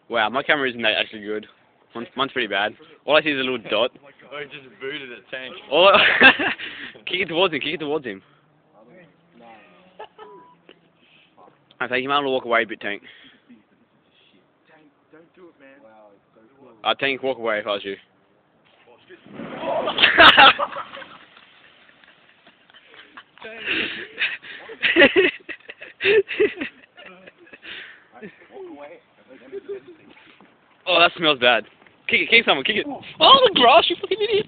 Wow, my camera isn't actually good. Mine's pretty bad. All I see is a little dot. Oh, he just booted a tank. Kick it towards him, kick it towards him. I take him out and walk away a bit, Tank. Tank, don't do it, man. Wow, it's so cool. Tank, walk away if I was you. Oh, that smells bad. Kick it, kick someone, kick it. Oh, the grass, you fucking idiot!